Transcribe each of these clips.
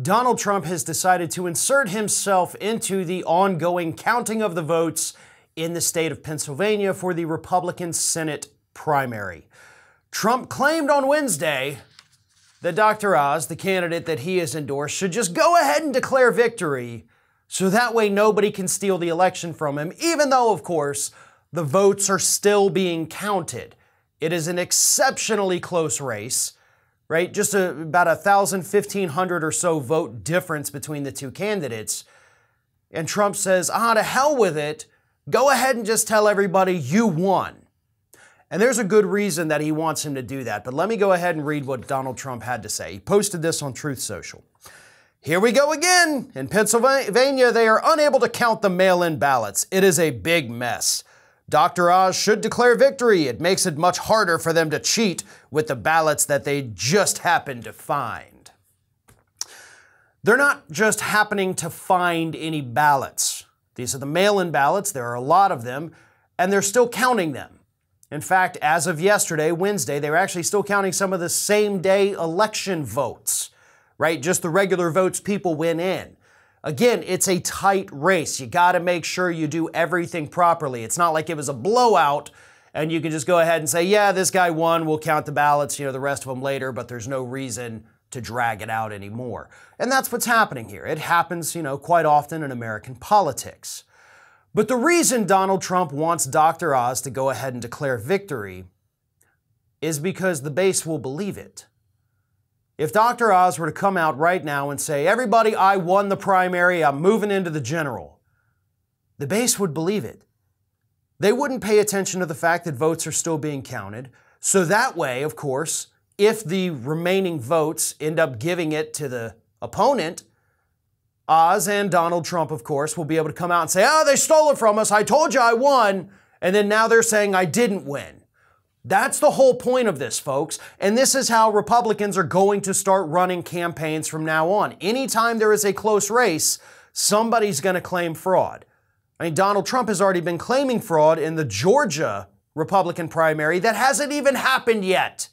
Donald Trump has decided to insert himself into the ongoing counting of the votes in the state of Pennsylvania for the Republican Senate primary. Trump claimed on Wednesday that Dr. Oz, the candidate that he has endorsed, should just go ahead and declare victory so that way nobody can steal the election from him, even though, of course, the votes are still being counted. It is an exceptionally close race, right? Just about 1,000, 1,500 or so vote difference between the two candidates. And Trump says, to hell with it. Go ahead and just tell everybody you won. And there's a good reason that he wants him to do that. But let me go ahead and read what Donald Trump had to say. He posted this on Truth Social. Here we go again. In Pennsylvania, they are unable to count the mail-in ballots. It is a big mess. Dr. Oz should declare victory. It makes it much harder for them to cheat with the ballots that they just happened to find. They're not just happening to find any ballots. These are the mail-in ballots. There are a lot of them, and they're still counting them. In fact, as of yesterday, Wednesday, they were actually still counting some of the same-day election votes, right? Just the regular votes people went in. Again, it's a tight race. You got to make sure you do everything properly. It's not like it was a blowout and you can just go ahead and say, yeah, this guy won, we'll count the ballots, the rest of them later, but there's no reason to drag it out anymore. And that's what's happening here. It happens, quite often in American politics. But the reason Donald Trump wants Dr. Oz to go ahead and declare victory is because the base will believe it. If Dr. Oz were to come out right now and say, everybody, I won the primary, I'm moving into the general, the base would believe it. They wouldn't pay attention to the fact that votes are still being counted. So that way, of course, if the remaining votes end up giving it to the opponent, Oz and Donald Trump, of course, will be able to come out and say, they stole it from us, I told you I won, and then now they're saying I didn't win. That's the whole point of this, folks. And this is how Republicans are going to start running campaigns from now on. Anytime there is a close race, somebody's going to claim fraud. Donald Trump has already been claiming fraud in the Georgia Republican primary that hasn't even happened yet.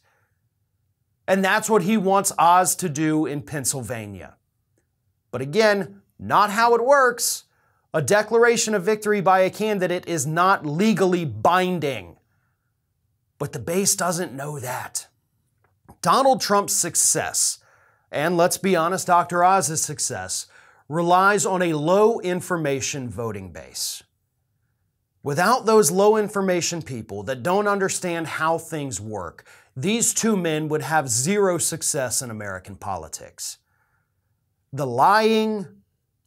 And that's what he wants Oz to do in Pennsylvania. But again, not how it works. A declaration of victory by a candidate is not legally binding. But the base doesn't know that. Donald Trump's success, and let's be honest, Dr. Oz's success, relies on a low information voting base. Without those low information people that don't understand how things work, these two men would have zero success in American politics. The lying,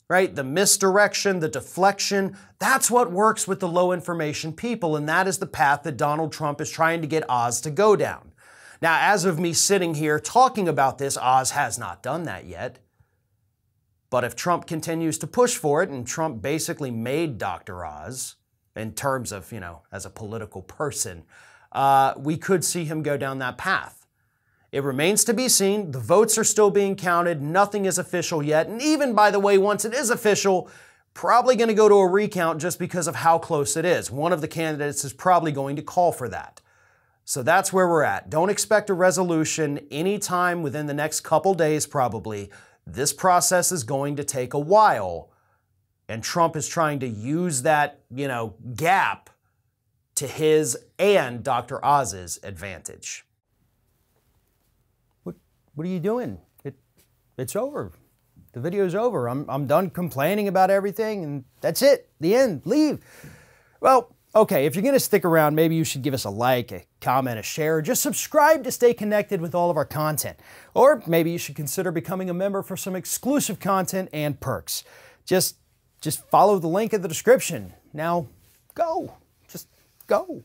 right? The misdirection, the deflection, that's what works with the low information people, and that is the path that Donald Trump is trying to get Oz to go down. Now, as of me sitting here talking about this, Oz has not done that yet. But if Trump continues to push for it, and Trump basically made Dr. Oz, in terms of, as a political person, we could see him go down that path. It remains to be seen. The votes are still being counted. Nothing is official yet. And even, by the way, once it is official, probably going to go to a recount just because of how close it is. One of the candidates is probably going to call for that. So that's where we're at. Don't expect a resolution anytime within the next couple days, probably. This process is going to take a while. And Trump is trying to use that, gap to his and Dr. Oz's advantage. What are you doing? It's over. The video's over. I'm done complaining about everything, and that's it. The end. Leave. Well, okay, if you're going to stick around, maybe you should give us a like, a comment, a share, or just subscribe to stay connected with all of our content. Or maybe you should consider becoming a member for some exclusive content and perks. Just follow the link in the description. Now, go. Just go.